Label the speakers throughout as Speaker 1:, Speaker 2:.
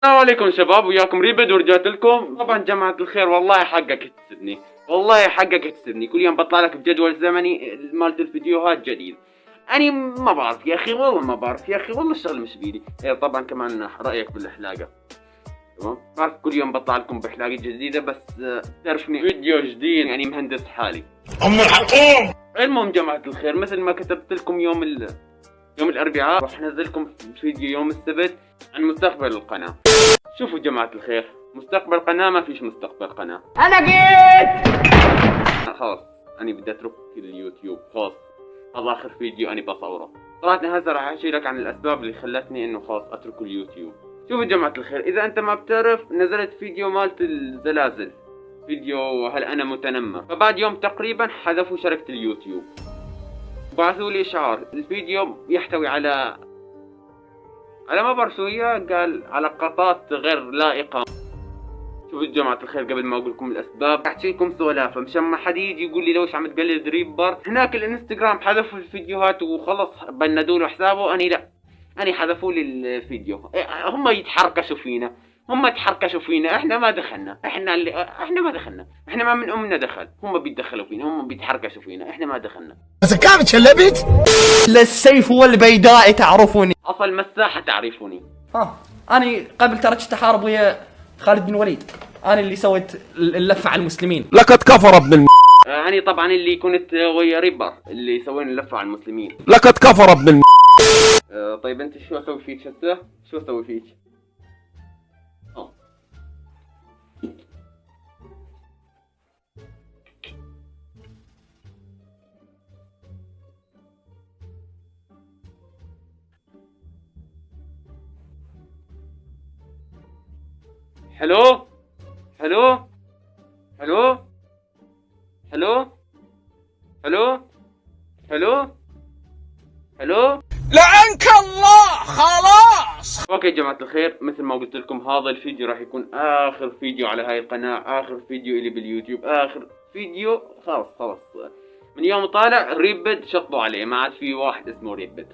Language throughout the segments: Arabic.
Speaker 1: السلام عليكم شباب، وياكم ريبد ورجعت لكم. طبعا جماعة الخير والله حقك تسدني، والله حقك تسدني. كل يوم بطلع لك بجدول زمني مالت الفيديوهات جديد. اني ما بعرف يا اخي، والله ما بعرف يا اخي، والله الشغل مش بيدي. طبعا كمان رايك بالحلاقة. تمام، بعرف كل يوم بطلع لكم بحلاقة جديدة، بس تعرفني فيديو جديد يعني مهندس حالي. الحقوم. المهم جماعة الخير، مثل ما كتبت لكم يوم الاربعاء راح انزلكم فيديو يوم السبت عن مستقبل القناة. شوفوا جماعة الخير، مستقبل قناة ما فيش مستقبل قناة. انا جيت خلاص، انا بدي اترك اليوتيوب خلاص. هذا اخر فيديو انا بصوره. صراحة هسه راح احكي لك عن الاسباب اللي خلتني انه خلاص اترك اليوتيوب. شوفوا جماعة الخير، اذا انت ما بتعرف، نزلت فيديو مالت الزلازل، فيديو هل انا متنمر، فبعد يوم تقريبا حذفوا شركة اليوتيوب، بعثوا لي اشعار الفيديو يحتوي على ما بعرف شو هي، قال على لقطات غير لائقة. شوفوا جماعة الخير، قبل ما اقول لكم الاسباب احكي لكم سوالافة مشان ما حد يجي يقول لي ليش عم تقلد ريبر. هناك الانستغرام حذفوا الفيديوهات وخلص بندوا له حسابه، اني لا، اني حذفوا لي الفيديو. هم يتحركشوا فينا، هم يتحركشوا فينا، احنا ما دخلنا، احنا ما دخلنا، احنا ما من امنا دخل، هم بيتدخلوا فينا، هم بيتحركشوا فينا، احنا ما دخلنا.
Speaker 2: بس كانت شلبت
Speaker 3: للسيف والبيداء تعرفوني.
Speaker 1: عصا المساحة تعرفوني.
Speaker 3: أنا قبل ترى كنت أحارب ويا خالد بن وليد، أنا اللي سويت اللفة على المسلمين.
Speaker 2: لقد كفر ابن
Speaker 1: يعني طبعا اللي كنت ويا ريبر اللي سوينا اللفة على المسلمين.
Speaker 2: لقد كفر ابن
Speaker 1: طيب انت شو اسوي فيك هسه؟ شو اسوي فيك؟ حلو حلو حلو حلو حلو حلو حلو.
Speaker 2: لعنك الله. خلاص
Speaker 1: اوكي جماعة الخير، مثل ما قلت لكم هذا الفيديو راح يكون اخر فيديو على هاي القناة، اخر فيديو الي باليوتيوب، اخر فيديو. خلاص من يوم طالع ريبد شطوا عليه، ما عاد في واحد اسمه ريبد.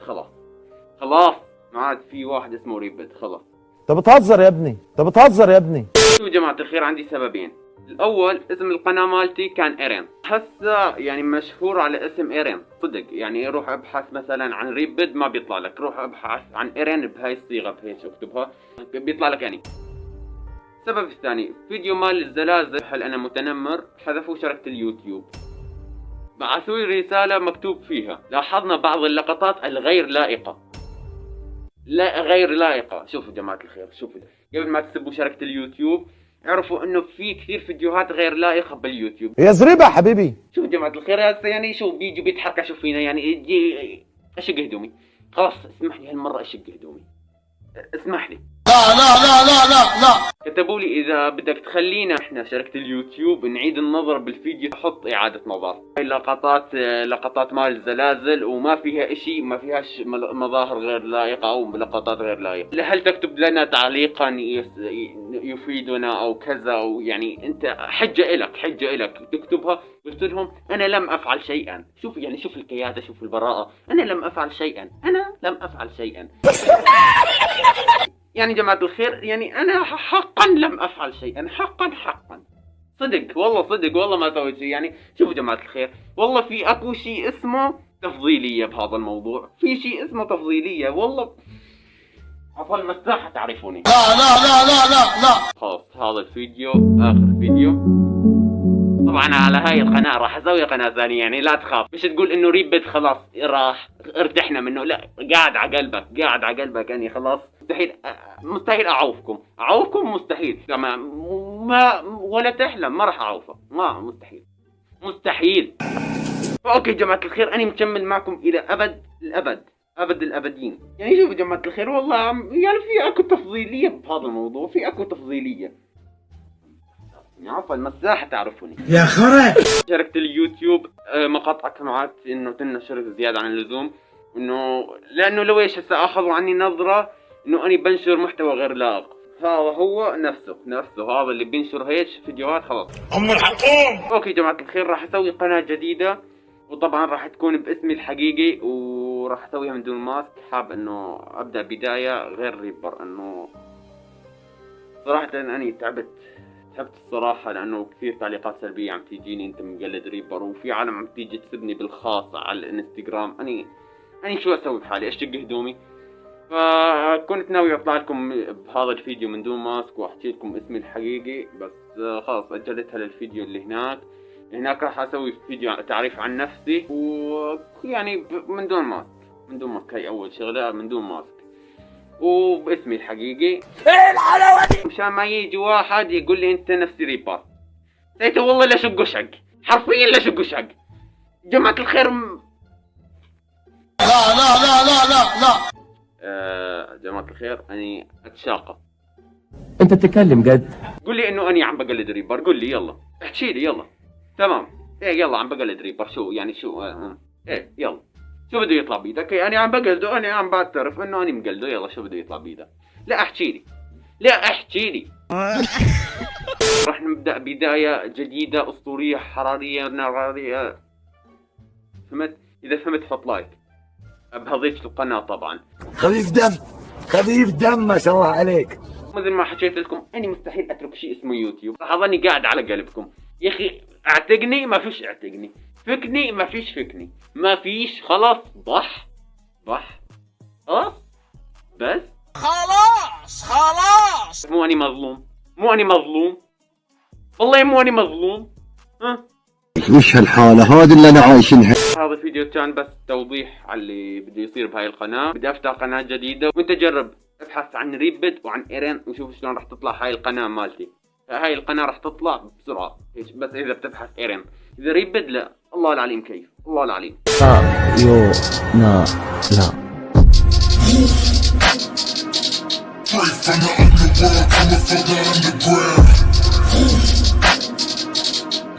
Speaker 1: خلاص ما عاد في واحد اسمه ريبد. خلاص.
Speaker 4: انت بتهزر يا ابني، انت بتهزر يا ابني.
Speaker 1: شوفوا جماعة الخير، عندي سببين. الأول اسم القناة مالتي كان إيرين، هسه يعني مشهور على اسم إيرين صدق. يعني روح ابحث مثلا عن ريبد ما بيطلع لك، روح ابحث عن إيرين بهاي الصيغة، بهيك اكتبها بيطلع لك يعني. السبب الثاني، فيديو مال الزلازل هل أنا متنمر، حذفوا شركة اليوتيوب، بعثوا لي رسالة مكتوب فيها لاحظنا بعض اللقطات الغير لائقة. لا غير لائقة. شوفوا جماعة الخير، شوفوا قبل ما تسبوا شركة اليوتيوب اعرفوا انه في كثير فيديوهات غير لائقة باليوتيوب.
Speaker 4: يا زريبة يا حبيبي.
Speaker 1: شوف جماعة الخير، هسه يعني شو بيجوا بيتحركشوا فينا، يعني يجي اشق هدومي. خلاص اسمح لي هالمرة اشق هدومي، اسمح لي. لا كتبوا لي اذا بدك تخلينا احنا شركة اليوتيوب نعيد النظر بالفيديو حط اعادة نظر. هاي لقطات مال الزلازل وما فيها اشي، ما فيهاش مظاهر غير لائقة او لقطات غير لائقة. هل تكتب لنا تعليقا يفيدنا او كذا، او يعني انت حجة الك تكتبها. قلت لهم انا لم افعل شيئا. شوف يعني، شوف الكيادة، شوف البراءة. انا لم افعل شيئا يعني جماعة الخير، يعني أنا حقا لم أفعل شيئا، حقا صدق والله ما سويت شيء. يعني شوفوا جماعة الخير، والله في أكو شيء اسمه تفضيلية بهذا الموضوع، في شيء اسمه تفضيلية والله. عفوا المساحة تعرفوني. لا خلاص هذا الفيديو آخر فيديو. طبعا على هاي القناة راح اسوي قناة ثانية، يعني لا تخاف، مش تقول انه ريبت خلاص راح ارتحنا منه، لا قاعد على قلبك يعني خلاص. مستحيل اعوفكم مستحيل. ما ولا تحلم، ما راح اعوفك، ما مستحيل. اوكي جماعة الخير، انا مكمل معكم الى ابد الابدين. يعني شوفوا جماعة الخير، والله يعني في اكو تفضيلية بهذا الموضوع، في اكو تفضيلية. عفوا المساحة تعرفوني
Speaker 2: يا خرا.
Speaker 1: شركة اليوتيوب مقاطعة كمعات انه تنشر زيادة عن اللزوم، انه لانه لو ايش هسه اخذوا عني نظرة انه اني بنشر محتوى غير لائق. هذا هو نفسه هذا اللي بينشر هيك فيديوهات. خلاص
Speaker 2: الحقوم.
Speaker 1: اوكي جماعة الخير، راح اسوي قناة جديدة، وطبعا راح تكون باسمي الحقيقي، وراح اسويها من دون ماسك. حاب انه ابدا بداية غير ريبر، انه صراحة أنا تعبت الصراحة، لأنه كثير تعليقات سلبية عم تيجيني أنت مقلد ريبر، وفي عالم عم تيجي تسبني بالخاص على الانستغرام. أني شو أسوي بحالي؟ أشق هدومي؟ فكنت ناوي أطلع لكم بهذا الفيديو من دون ماسك وأحكي لكم اسمي الحقيقي، بس خلاص أجلتها للفيديو اللي هناك راح أسوي فيديو تعريف عن نفسي، ويعني من دون ماسك. هاي أول شغلة، من دون ماسك وباسمي الحقيقي.
Speaker 2: ايه الحلاوة دي؟
Speaker 1: مشان ما يجي واحد يقول لي انت نفسي ريبر. سيته والله لا شق وشق، حرفيا لا شق وشق. جماعة الخير
Speaker 2: لا
Speaker 1: جماعة الخير اني اتشاقى.
Speaker 2: انت بتتكلم جد؟
Speaker 1: قول لي انه اني عم بقلد ريبر، قول لي يلا، احكي لي يلا. تمام، ايه يلا عم بقلد ريبر، شو يعني شو ايه يلا، شو بده يطلع بيدك؟ انا عم بقلده، انا عم بعترف انه اني مقلده، يلا شو بده يطلع بيدك؟ لا احكي لي راح نبدأ بداية جديدة أسطورية حرارية نارية. فهمت؟ إذا فهمت حط لايك بهذيك القناة طبعا.
Speaker 2: خفيف دم ما شاء الله عليك.
Speaker 1: مثل ما حكيت لكم أنا مستحيل أترك شيء اسمه يوتيوب، راح أظني قاعد على قلبكم. يا أخي اعتقني ما فيش اعتقني، فكني ما فيش فكني، ما فيش، خلاص ضح خلاص بس
Speaker 2: خلاص
Speaker 1: مو أني مظلوم والله مو أني مظلوم.
Speaker 5: وش هالحالة هذه اللي أنا عايشينها؟
Speaker 1: هذا الفيديو كان بس توضيح على اللي بده يصير بهاي القناة. بدي افتح قناة جديدة، وانت جرب ابحث عن ريبد وعن ايرين وشوف شلون راح تطلع هاي القناة مالتي. هاي القناة راح تطلع بسرعة بس اذا بتبحث ايرين. اذا ريبد لا، الله العليم كيف، الله العليم.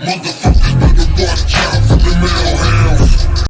Speaker 5: لا